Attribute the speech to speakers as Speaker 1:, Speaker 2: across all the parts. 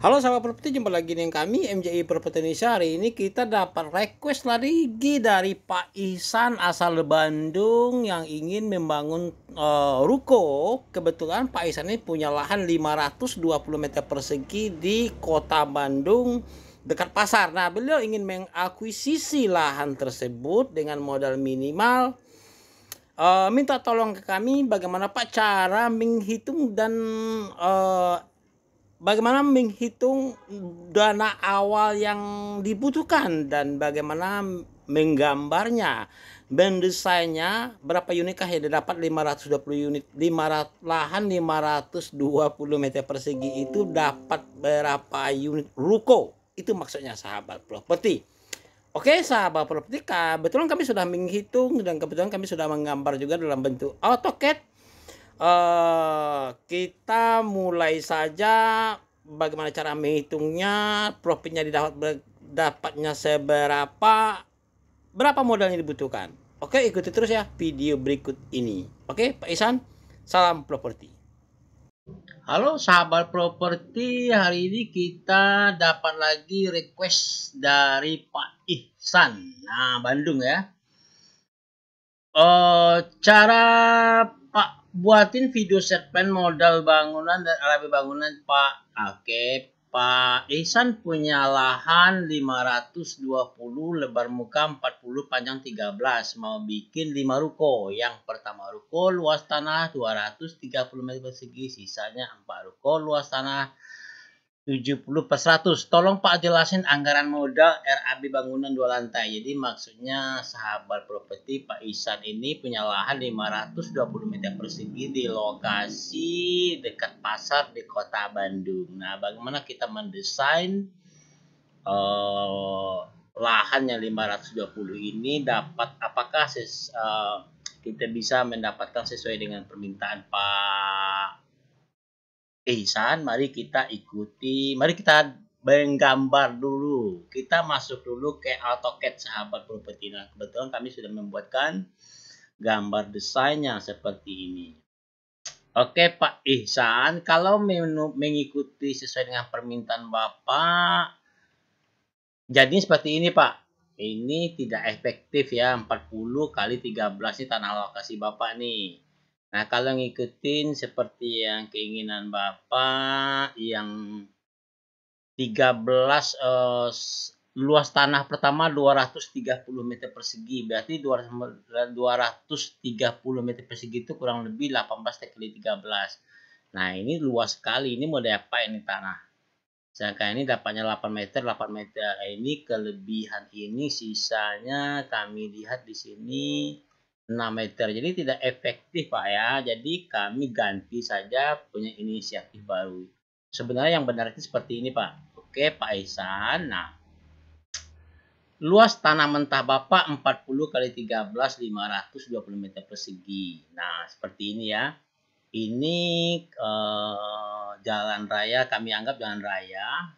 Speaker 1: Halo sahabat properti, jumpa lagi dengan kami MJI Properti Indonesia. Hari ini kita dapat request lagi dari Pak Ihsan asal Bandung yang ingin membangun ruko. Kebetulan Pak Ihsan ini punya lahan 520 meter persegi di kota Bandung dekat pasar. Nah, beliau ingin mengakuisisi lahan tersebut dengan modal minimal. Minta tolong ke kami bagaimana Pak cara menghitung dan bagaimana menghitung dana awal yang dibutuhkan dan bagaimana menggambarnya, mendesainnya, berapa unitkah yang didapat 520 unit, lahan 520 meter persegi itu dapat berapa unit ruko. Itu maksudnya sahabat properti. Oke sahabat properti, kebetulan kami sudah menghitung dan kebetulan kami sudah menggambar juga dalam bentuk AutoCAD. Kita mulai saja bagaimana cara menghitungnya, profitnya dapatnya seberapa, berapa modal yang dibutuhkan. Oke, ikuti terus ya video berikut ini. Oke Pak Ihsan, salam properti. Halo sahabat properti, hari ini kita dapat lagi request dari Pak Ihsan, nah Bandung ya. Cara Pak buatin video segmen modal bangunan dan alat bangunan Pak. Oke, Pak Ihsan punya lahan 520, lebar muka 40, panjang 13. Mau bikin 5 ruko. Yang pertama ruko luas tanah 230 meter persegi, sisanya 4 ruko luas tanah 70/100. Tolong Pak jelasin anggaran modal RAB bangunan 2 lantai. Jadi maksudnya sahabat properti, Pak Ihsan ini punya lahan 520 meter persegi di lokasi dekat pasar di kota Bandung. Nah, bagaimana kita mendesain lahan yang 520 ini dapat, apakah kita bisa mendapatkan sesuai dengan permintaan Pak Ihsan. Mari kita ikuti, mari kita menggambar dulu. Kita masuk dulu ke AutoCAD sahabat properti. Nah, kebetulan kami sudah membuatkan gambar desainnya seperti ini. Oke Pak Ihsan, kalau mengikuti sesuai dengan permintaan Bapak, jadi seperti ini Pak. Ini tidak efektif ya, 40 kali 13 ini tanah lokasi Bapak nih. Nah, kalau ngikutin seperti yang keinginan Bapak, yang 13 luas tanah pertama 230 meter persegi, berarti 230 meter persegi itu kurang lebih 18 kali 13. Nah, ini luas sekali, ini mau diapa ini tanah. Sedangkan ini dapatnya 8 meter, 8 meter. Ini kelebihan ini, sisanya kami lihat di sini 6 meter. Jadi tidak efektif Pak ya. Jadi kami ganti saja, punya inisiatif baru. Sebenarnya yang benar itu seperti ini Pak. Oke Pak Ihsan. Nah, luas tanah mentah Bapak 40 kali 13, 520 meter persegi. Nah, seperti ini ya. Ini jalan raya, kami anggap jalan raya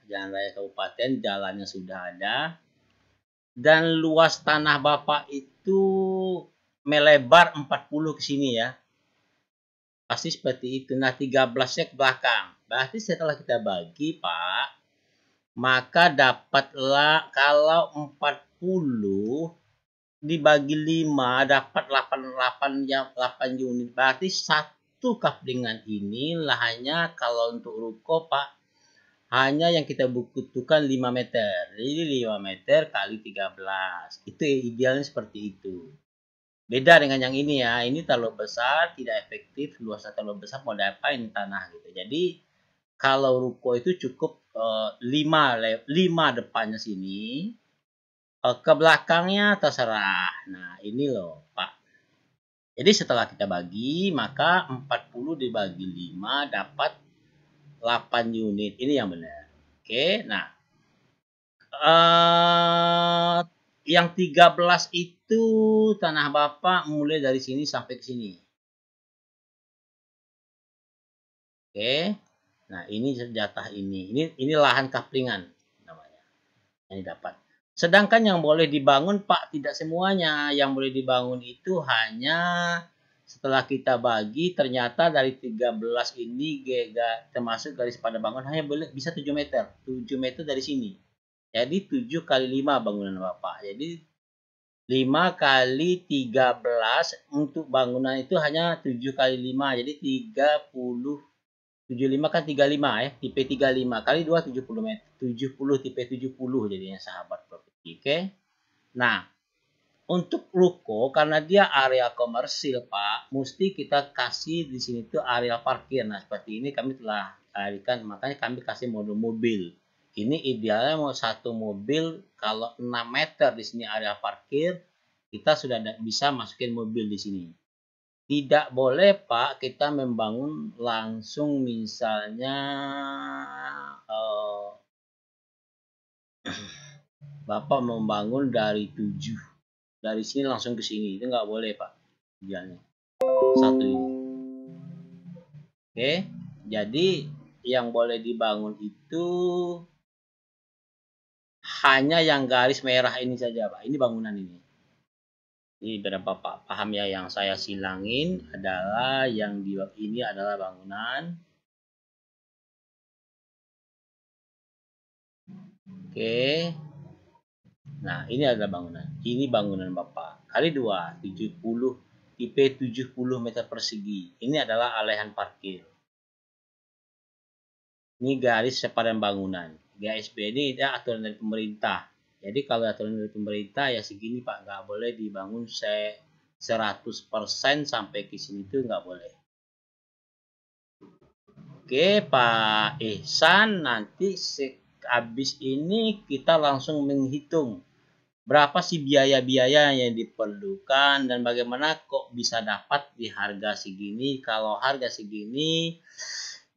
Speaker 1: kabupaten, jalannya sudah ada. Dan luas tanah Bapak itu melebar 40 ke sini ya. Pasti seperti itu. Nah, 13-nya ke belakang. Berarti setelah kita bagi Pak, maka dapatlah kalau 40 dibagi 5 dapat 8 unit. Berarti satu kaplingan ini lahannya kalau untuk ruko Pak, hanya yang kita butuhkan 5 meter. Jadi 5 meter kali 13. Itu idealnya seperti itu. Beda dengan yang ini ya. Ini terlalu besar, tidak efektif. Luasnya terlalu besar, mau diapain tanah gitu. Jadi kalau ruko itu cukup 5 depannya sini. Ke belakangnya terserah. Nah, ini loh Pak. Jadi setelah kita bagi, maka 40 dibagi 5 dapat 8 unit. Ini yang benar. Oke, nah. Yang 13 itu tanah Bapak mulai dari sini sampai ke sini. Oke. Nah, ini jatah ini. Ini lahan kaplingan namanya. Yang dapat. Sedangkan yang boleh dibangun Pak tidak semuanya. Yang boleh dibangun itu hanya Setelah kita bagi, ternyata dari 13 ini termasuk garis pada bangunan hanya boleh bisa 7 meter. 7 meter dari sini. Jadi 7 kali 5 bangunan Bapak. Jadi 5 kali 13 untuk bangunan itu hanya 7 kali 5. Jadi 30. 75 kan 35 ya. Tipe 35 kali 2 70 meter. 70 tipe 70 jadinya sahabat properti. Oke. Nah, untuk ruko karena dia area komersil Pak, mesti kita kasih di sini tuh area parkir. Nah seperti ini kami telah alihkan, makanya kami kasih mode mobil. Ini idealnya mau satu mobil, kalau 6 meter di sini area parkir, kita sudah bisa masukin mobil di sini. Tidak boleh Pak kita membangun langsung misalnya Bapak membangun dari 7. Dari sini langsung ke sini, itu nggak boleh Pak. Jalannya satu ini. Oke, jadi yang boleh dibangun itu hanya yang garis merah ini saja Pak. Ini bangunan ini. Ini biar Bapak paham ya, yang saya silangin adalah yang di ini adalah bangunan. Oke. Nah, ini adalah bangunan. Ini bangunan Bapak. Kali 2, 70 tipe 70 meter persegi. Ini adalah alehan parkir. Ini garis sepadan bangunan. GSB ini ada aturan dari pemerintah. Jadi kalau aturan dari pemerintah ya segini Pak, nggak boleh dibangun 100% sampai ke sini tuh nggak boleh. Oke Pak Ihsan, nanti habis ini kita langsung menghitung berapa sih biaya-biaya yang diperlukan dan bagaimana kok bisa dapat di harga segini. Kalau harga segini,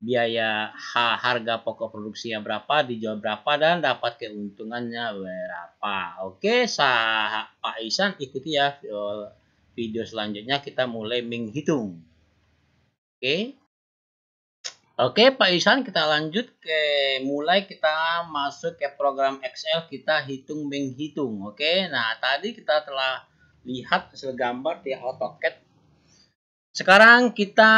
Speaker 1: biaya harga pokok produksinya berapa, dijual berapa, dan dapat keuntungannya berapa. Oke, Pak Ihsan ikuti ya video selanjutnya, kita mulai menghitung. Oke Pak Ihsan, kita lanjut mulai kita masuk ke program Excel, kita menghitung. Oke, nah tadi kita telah lihat hasil gambar di AutoCAD. Sekarang kita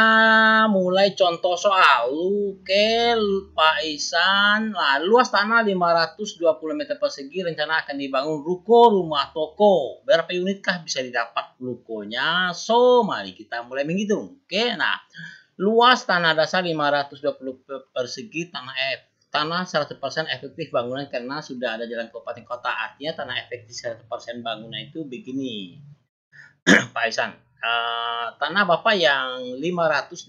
Speaker 1: mulai contoh soal. Oke Pak Ihsan, nah, luas tanah 520 meter persegi, rencana akan dibangun ruko, rumah, toko. Berapa unitkah bisa didapat rukonya? So, mari kita mulai menghitung. Oke, nah luas tanah dasar 520 persegi, tanah 100% efektif bangunan karena sudah ada jalan kabupaten kota. Artinya tanah efektif 100% bangunan itu begini. Pak Ihsan, tanah Bapak yang 520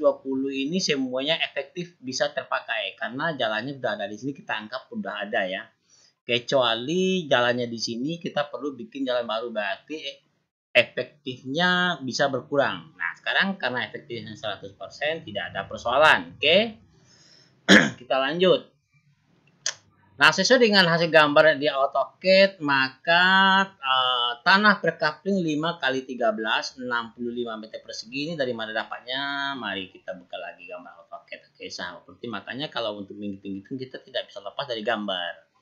Speaker 1: ini semuanya efektif bisa terpakai karena jalannya sudah ada di sini, kita anggap sudah ada ya. Kecuali jalannya di sini kita perlu bikin jalan baru, berarti efektifnya bisa berkurang. Nah, sekarang karena efektifnya 100% tidak ada persoalan. Oke. Kita lanjut. Nah, sesuai dengan hasil gambar di AutoCAD, maka tanah per coupling 5 kali 13, 65 meter persegi. Ini dari mana dapatnya? Mari kita buka lagi gambar AutoCAD. Oke, seperti makanya kalau untuk menghitung-hitung kita tidak bisa lepas dari gambar.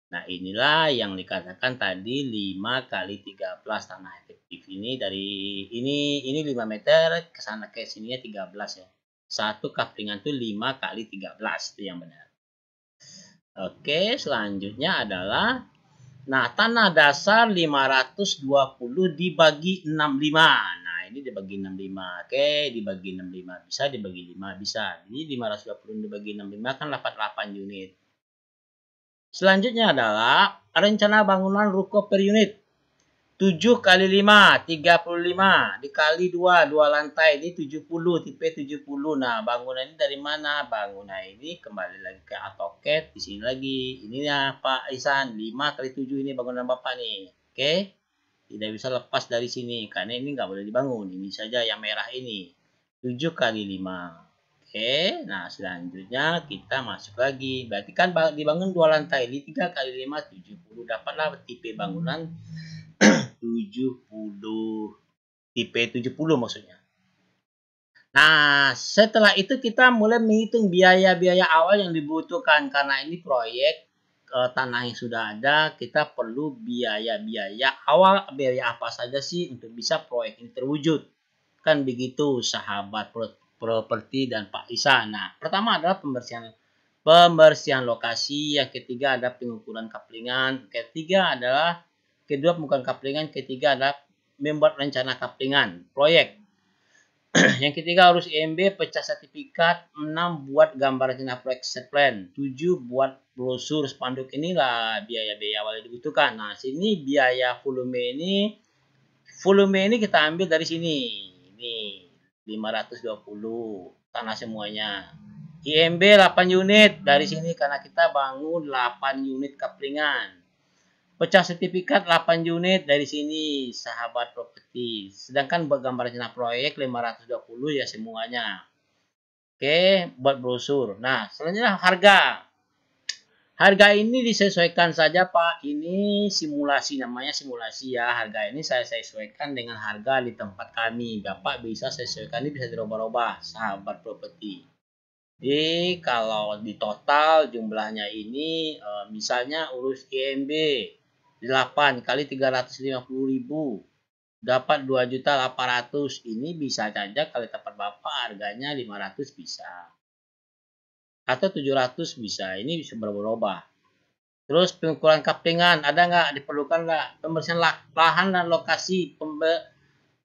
Speaker 1: Nah, inilah yang dikatakan tadi 5 kali 13 tanah efektif ini dari ini 5 meter ke sana ke sininya 13 ya. Satu couplingan itu 5 kali 13 itu yang benar. Oke, selanjutnya adalah tanah dasar 520 dibagi 65. Nah, ini dibagi 65. Oke, dibagi 65 bisa, dibagi 5 bisa. Jadi 520 dibagi 65 kan dapat 8 unit. Selanjutnya adalah rencana bangunan ruko per unit. 7 kali 5, 35. Dikali 2, 2 lantai. Ini 70, tipe 70. Nah, bangunan ini dari mana? Bangunan ini kembali lagi ke AutoCAD. Di sini lagi. Ini ya Pak Ihsan. 5 kali 7 ini bangunan Bapak nih. Oke. Tidak bisa lepas dari sini. Karena ini nggak boleh dibangun. Ini saja yang merah ini. 7 kali 5. Oke, nah selanjutnya kita masuk lagi. Berarti kan dibangun 2 lantai. Ini 3 kali 5, 70. Dapatlah tipe bangunan 70. Tipe 70 maksudnya. Nah, setelah itu kita mulai menghitung biaya-biaya awal yang dibutuhkan. Karena ini proyek tanah yang sudah ada, kita perlu biaya-biaya awal. Biaya apa saja sih untuk bisa proyek ini terwujud. Kan begitu sahabat properti dan Pak Isa. Nah, pertama adalah pembersihan lokasi, yang ketiga ada pengukuran kaplingan, kedua bukan kaplingan, ketiga adalah membuat rencana kaplingan proyek. Yang ketiga harus IMB, pecah sertifikat, 6 buat gambar rencana proyek set plan, 7 buat brosur spanduk. Inilah biaya-biaya awal yang dibutuhkan. Nah, sini biaya volume ini kita ambil dari sini. Ini 520 tanah semuanya. IMB 8 unit dari sini karena kita bangun 8 unit kaplingan. Pecah sertifikat 8 unit dari sini sahabat properti. Sedangkan buat gambar rencana proyek 520 ya semuanya. Oke, buat brosur. Nah, selanjutnya harga. Harga ini disesuaikan saja Pak. Ini simulasi, namanya simulasi ya. Harga ini saya sesuaikan dengan harga di tempat kami. Bapak bisa sesuaikan, ini bisa dirubah-ubah sahabat properti. Jadi kalau di total jumlahnya ini misalnya urus IMB 8 kali 350.000 dapat 2.800.000. Ini bisa saja kalau tempat Bapak harganya 500 bisa. Atau 700 bisa. Ini bisa berubah-ubah. Terus pengukuran kaplingan ada nggak, diperlukan nggak? Pembersihan lahan dan lokasi.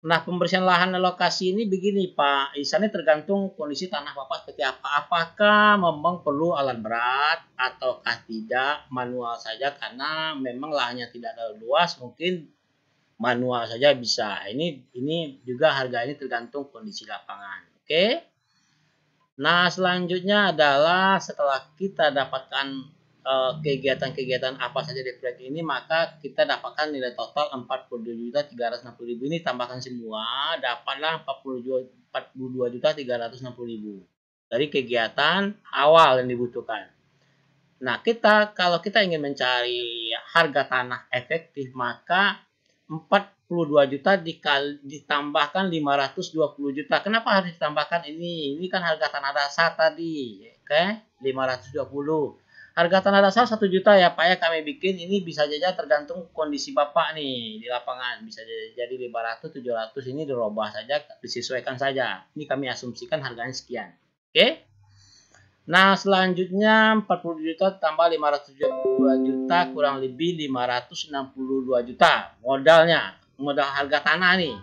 Speaker 1: Nah, pembersihan lahan dan lokasi ini begini Pak, misalnya tergantung kondisi tanah Bapak seperti apa. Apakah memang perlu alat berat ataukah tidak, manual saja, karena memang lahannya tidak terlalu luas, mungkin manual saja bisa. Ini juga harga ini tergantung kondisi lapangan. Oke. Nah, selanjutnya adalah setelah kita dapatkan kegiatan-kegiatan apa saja di proyek ini, maka kita dapatkan nilai total 42.360.000. Ini tambahkan semua, dapatlah 42.360.000 dari kegiatan awal yang dibutuhkan. Nah, kalau kita ingin mencari harga tanah efektif, maka 42 juta ditambahkan 520 juta. Kenapa harus ditambahkan ini? Ini kan harga tanah dasar tadi, oke? 520. Harga tanah dasar 1 juta ya Pak ya, kami bikin. Ini bisa saja tergantung kondisi Bapak nih di lapangan. Bisa jadi 500, 700, ini dirubah saja, disesuaikan saja. Ini kami asumsikan harganya sekian. Oke? Nah, selanjutnya 40 juta tambah 572 juta kurang lebih 562 juta modalnya. Modal harga tanah nih.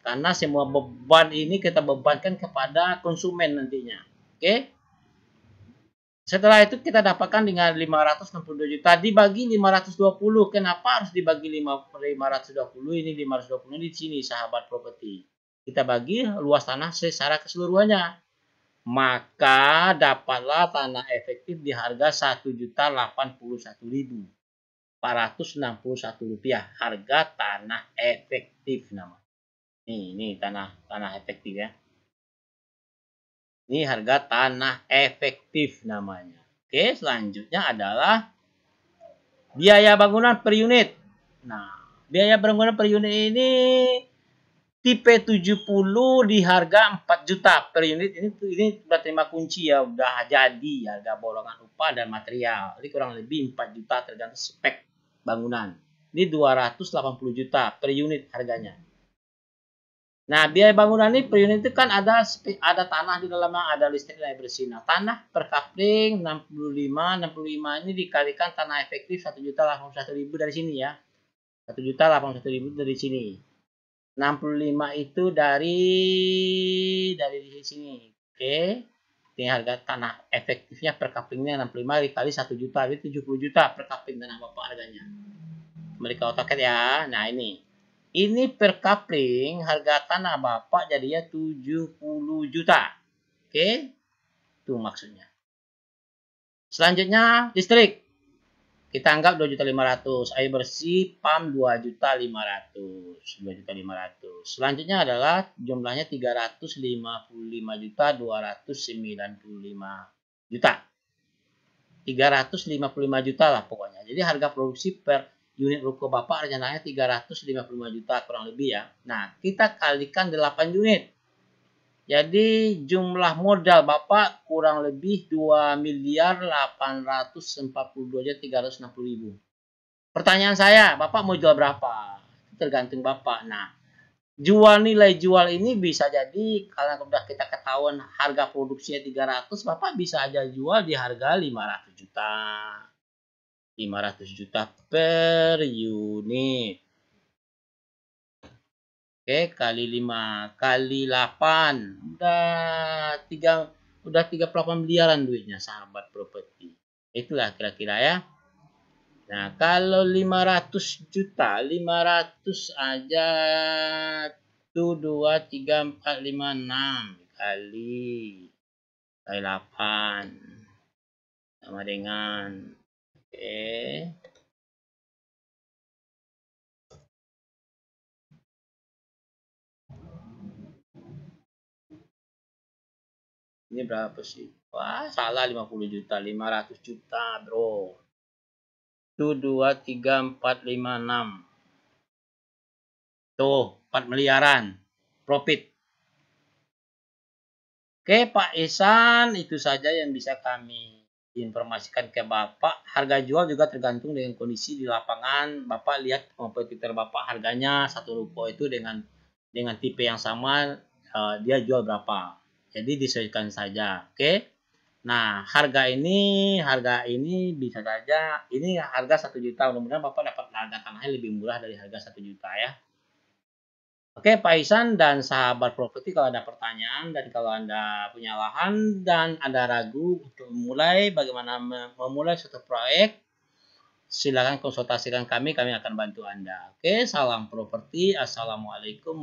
Speaker 1: Karena semua beban ini kita bebankan kepada konsumen nantinya. Oke? Setelah itu kita dapatkan dengan 562 juta dibagi 520. Kenapa harus dibagi 520? Ini 520 di sini sahabat properti. Kita bagi luas tanah secara keseluruhannya. Maka dapatlah tanah efektif di harga Rp1.081.461. Harga tanah efektif nama. Ini tanah efektif ya. Ini harga tanah efektif namanya. Oke, selanjutnya adalah biaya bangunan per unit. Nah, biaya bangunan per unit ini tipe 70 di harga 4 juta per unit. Ini sudah terima kunci ya, udah jadi harga bolongan upah dan material. Ini kurang lebih 4 juta tergantung spek bangunan. Ini 280 juta per unit harganya. Nah, biaya bangunan ini per unit itu kan ada tanah di dalamnya, ada listrik dan air bersih. Nah, tanah per kapling 65 ini dikalikan tanah efektif 1.081.000 dari sini ya. 1.081.000 dari sini. 65 itu dari sini. Oke. Ini harga tanah efektifnya per kaplingnya 65 dikali 1 juta, itu 70 juta per kapling tanah Bapak harganya. Mereka AutoCAD ya. Nah, ini per kapling harga tanah Bapak jadinya 70 juta. Oke? Itu maksudnya. Selanjutnya listrik. Kita anggap 2.500.000. Air bersih PAM 2.500.000. 2.500.000. Selanjutnya adalah jumlahnya 355.295 juta. 355 juta lah pokoknya. Jadi harga produksi per unit ruko Bapak rencananya 355 juta kurang lebih ya. Nah, kita kalikan 8 unit. Jadi jumlah modal Bapak kurang lebih 2.842.360.000. Pertanyaan saya, Bapak mau jual berapa? Tergantung Bapak. Nah, nilai jual ini bisa jadi karena udah kita ketahuan harga produksinya 300, Bapak bisa aja jual di harga 500 juta. 500 juta per unit. Oke, kali 5 kali 8 udah 38 miliaran duitnya sahabat properti. Itulah kira-kira ya. Nah, kalau 500 juta, 500 aja tuh 2 3 4 5 6 kali 8 sama dengan ini berapa sih? Wah, salah 50 juta, 500 juta, bro. 1, 2, 3, 4, 5, 6. Tuh, 4 miliaran profit. Oke, Pak Ihsan, itu saja yang bisa kami informasikan ke Bapak. Harga jual juga tergantung dengan kondisi di lapangan. Bapak lihat kompetitor Bapak harganya satu ruko itu dengan tipe yang sama, dia jual berapa. Jadi disesuaikan saja. Oke. Nah, harga ini bisa saja ini harga 1 juta. Mudah-mudahan Bapak dapat harga tanahnya lebih murah dari harga 1 juta ya. Oke, Pak Ihsan dan sahabat properti, kalau ada pertanyaan dan kalau Anda punya lahan dan Anda ragu untuk memulai bagaimana memulai suatu proyek, silakan konsultasikan kami akan bantu Anda. Oke, salam properti. Assalamualaikum.